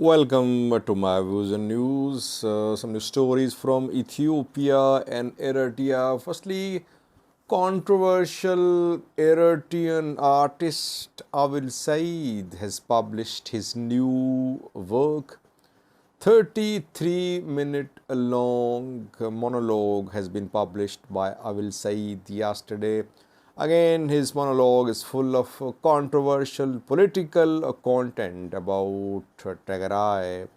Welcome to my views and news. Some new stories from Ethiopia and Eritrea. Firstly, controversial Eritrean artist Awel Seid has published his new work. 33-minute long monologue has been published by Awel Seid yesterday. Again, his monologue is full of controversial political content about Tigray,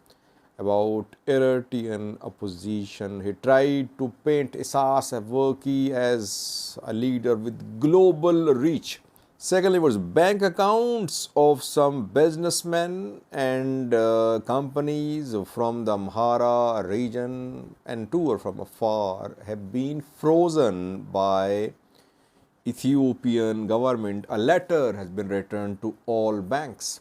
about Eritrean opposition. He tried to paint Isaias Afwerki as a leader with global reach. Secondly, was bank accounts of some businessmen and companies from the Amhara region and two are from afar have been frozen by Ethiopian government. A letter has been returned to all banks.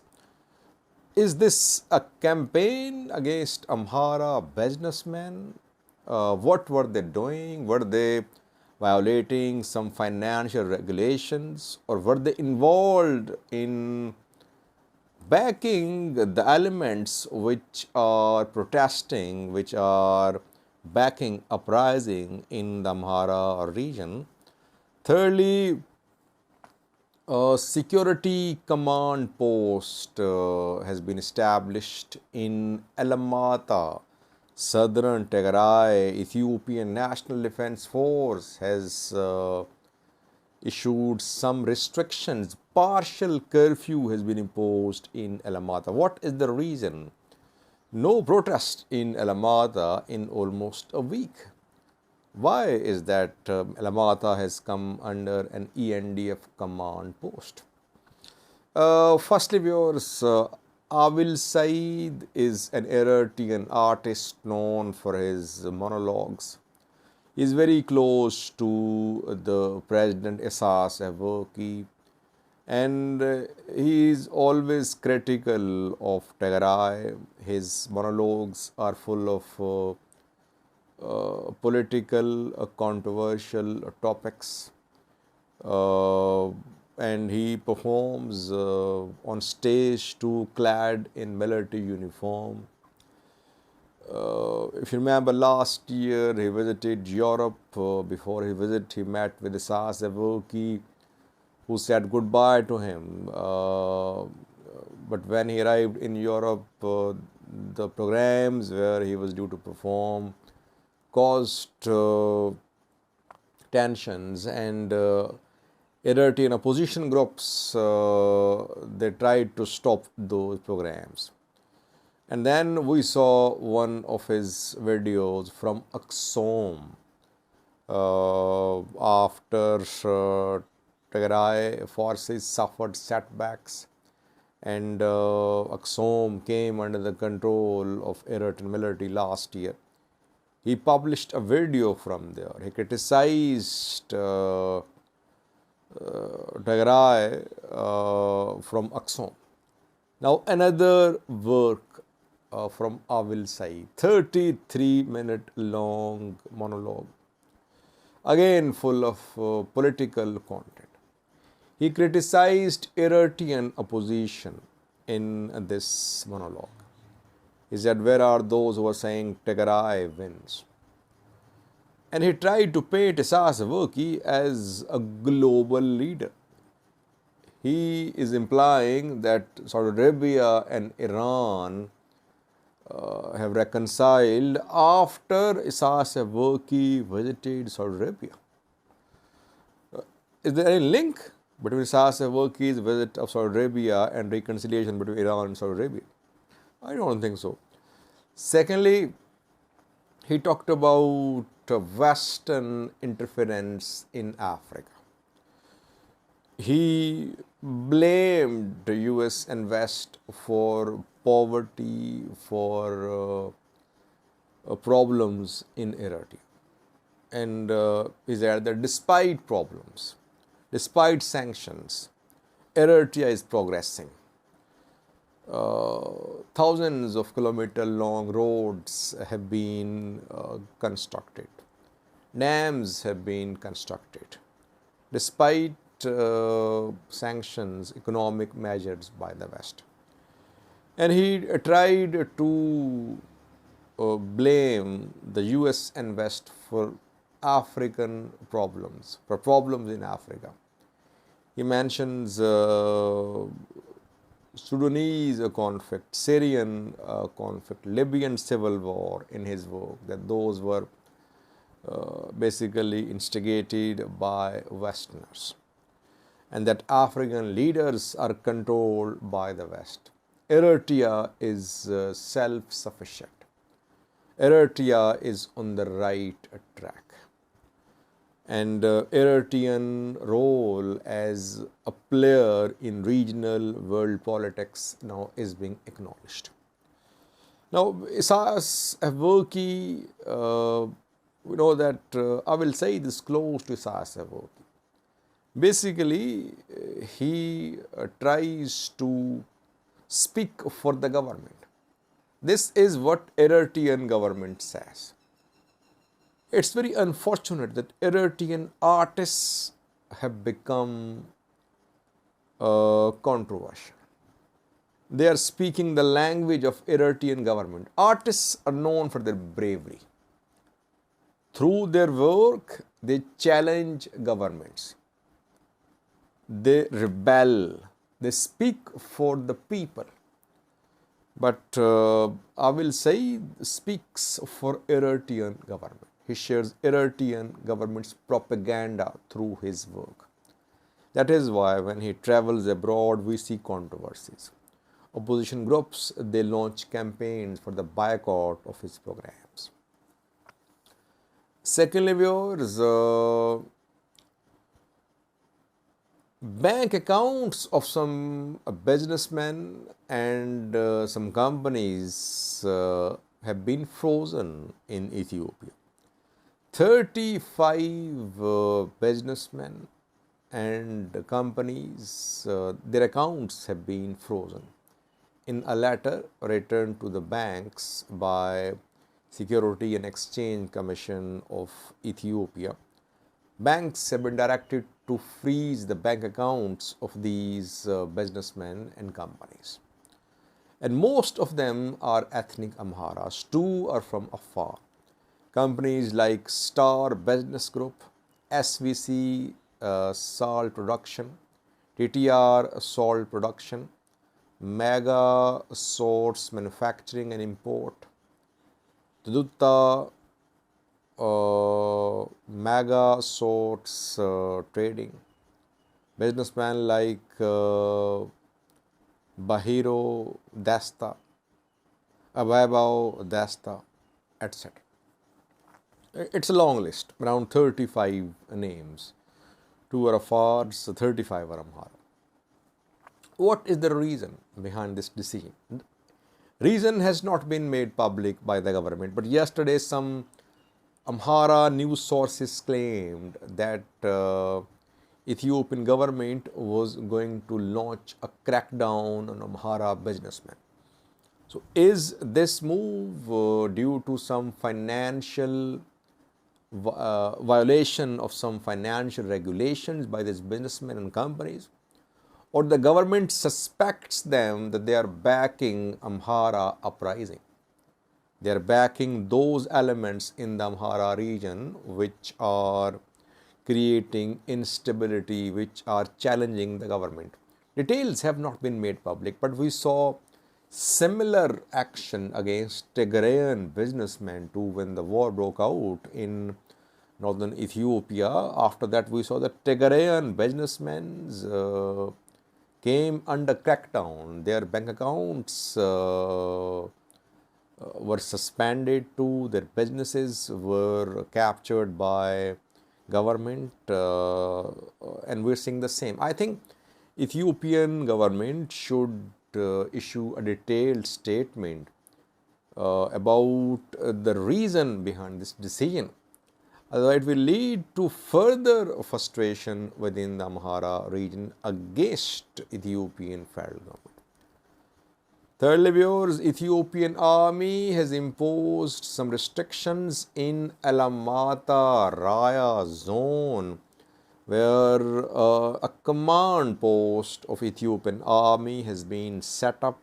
Is this a campaign against Amhara businessmen? What were they doing? Were they violating some financial regulations, or were they involved in backing the elements which are protesting, which are backing uprising in the Amhara region? Thirdly, a security command post has been established in Alamata, southern Tigray. Ethiopian National Defense Force has issued some restrictions. Partial curfew has been imposed in Alamata. What is the reason? No protest in Alamata in almost a week. Why is that Alamata has come under an ENDF command post? Firstly, viewers, Awel Seid is an Eritrean artist known for his monologues. He is very close to the President Isaias Afwerki, and he is always critical of Tigray. His monologues are full of political, controversial topics, and he performs on stage too clad in military uniform. If you remember, last year he visited Europe. Before he visit, he met with Isaias Afwerki, who said goodbye to him. But when he arrived in Europe, the programs where he was due to perform caused tensions, and Eritrean opposition groups they tried to stop those programs. And then we saw one of his videos from Axom after Tigray forces suffered setbacks, and Axom came under the control of Eritrean military last year. He published a video from there. He criticized Tigray from Axom. Now another work from Awel Seid, 33-minute long monologue, again full of political content. He criticized Eritrean opposition in this monologue. He said, where are those who are saying Tigray wins? And he tried to paint Isaias Afwerki as a global leader. He is implying that Saudi Arabia and Iran have reconciled after Isaias Afwerki visited Saudi Arabia. Is there any link between Isaias Afwerki's visit of Saudi Arabia and reconciliation between Iran and Saudi Arabia? I don't think so. Secondly, he talked about Western interference in Africa. He blamed the US and West for poverty, for problems in Eritrea. And he said that despite problems, despite sanctions, Eritrea is progressing. Thousands of kilometer long roads have been constructed. Dams have been constructed. Despite sanctions, economic measures by the West. And he tried to blame the US and West for African problems, for problems in Africa. He mentions Sudanese conflict, Syrian conflict, Libyan civil war in his work, that those were basically instigated by Westerners, and that African leaders are controlled by the West. Eritrea is self sufficient. Eritrea is on the right track. And Eritrean role as a player in regional world politics now is being acknowledged. Now, Isaias Afwerki, we know that Awel Seid is close to Isaias Afwerki. Basically, he tries to speak for the government. This is what Eritrean government says. It's very unfortunate that Eritrean artists have become controversial. They are speaking the language of Eritrean government. Artists are known for their bravery. Through their work, they challenge governments. They rebel. They speak for the people. But Awel Seid speaks for Eritrean government. He shares Eritrean government's propaganda through his work. That is why when he travels abroad, we see controversies. Opposition groups, they launch campaigns for the boycott of his programs. Secondly, viewers, bank accounts of some businessmen and some companies have been frozen in Ethiopia. 35 businessmen and companies, their accounts have been frozen. In a letter returned to the banks by Security and Exchange Commission of Ethiopia, banks have been directed to freeze the bank accounts of these businessmen and companies. And most of them are ethnic Amharas. 2 are from Afar. Companies like Star Business Group, SVC Salt Production, TTR Salt Production, Mega Source Manufacturing and Import, Tudutta Mega Source Trading, businessmen like Bahiro Dasta, Abaibao Dasta, etc. It's a long list, around 35 names. 2 are Afars, 35 are Amhara. What is the reason behind this decision? Reason has not been made public by the government, but yesterday some Amhara news sources claimed that Ethiopian government was going to launch a crackdown on Amhara businessmen. So is this move due to some financial violation of some financial regulations by these businessmen and companies, or the government suspects them that they are backing Amhara uprising? They are backing those elements in the Amhara region which are creating instability, which are challenging the government. Details have not been made public, but we saw similar action against Tigrayan businessmen too when the war broke out in northern Ethiopia. After that, we saw that Tigrayan businessmen came under crackdown. Their bank accounts were suspended too. Their businesses were captured by government, and we're seeing the same. I think Ethiopian government should issue a detailed statement about the reason behind this decision. Otherwise, it will lead to further frustration within the Amhara region against Ethiopian federal government. Thirdly, viewers, Ethiopian army has imposed some restrictions in Alamata Raya zone, where a command post of Ethiopian army has been set up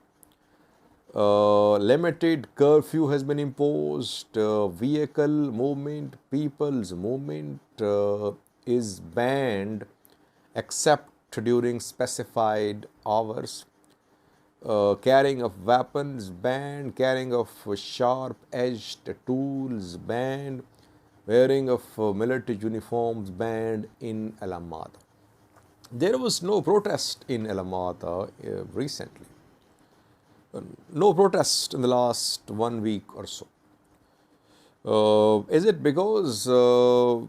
Limited curfew has been imposed. Vehicle movement, people's movement is banned except during specified hours. Carrying of weapons banned, carrying of sharp-edged tools banned, wearing of military uniforms banned in Alamata. There was no protest in Alamata recently. No protest in the last 1 week or so. Is it because an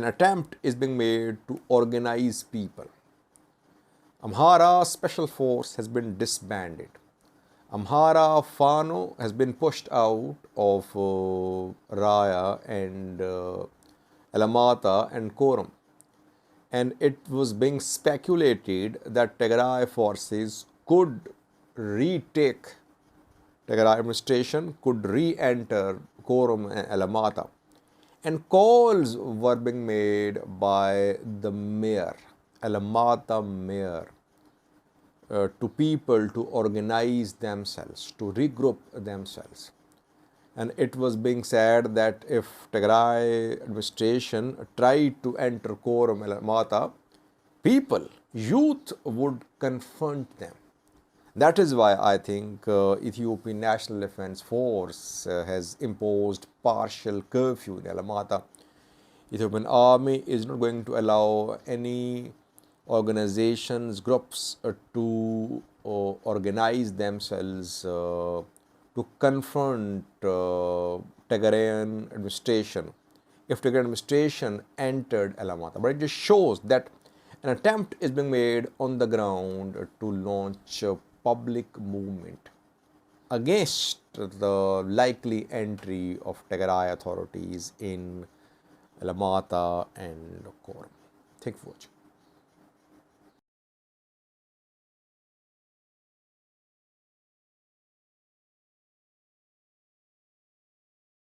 attempt is being made to organize people? Amhara Special Force has been disbanded. Amhara Fano has been pushed out of Raya and Alamata and Koram. And it was being speculated that Tigray forces could retake, Tigray administration could re-enter Koram and Alamata. And calls were being made by the mayor, Alamata mayor, to people to organize themselves, to regroup themselves. And it was being said that if Tigray administration tried to enter Koram Alamata, people, youth would confront them. That is why I think Ethiopian National Defense Force has imposed partial curfew in Alamata. Ethiopian army is not going to allow any organizations, groups to organize themselves to confront Tigrayan administration if Tigrayan administration entered Alamata. But it just shows that an attempt is being made on the ground to launch a public movement against the likely entry of Tigray authorities in Alamata and Koram. Thank you for watching.